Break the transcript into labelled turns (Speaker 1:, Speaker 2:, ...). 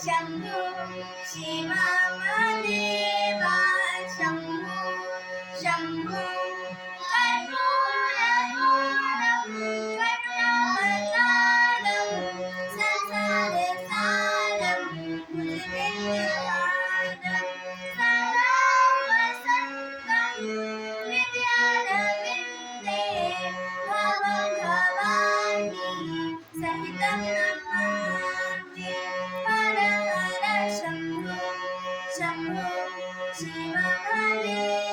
Speaker 1: शम्भो शिवमदेवा शम्भो शम्भो कर्पूरगौरं करुणावतारं संसारसारं भुजगेन्द्रहारं सदा वसन्तं हृदयारविन्दे भवं भवानी सहितं नमामि हर हर शम्भो शम्भो शिवमदेवा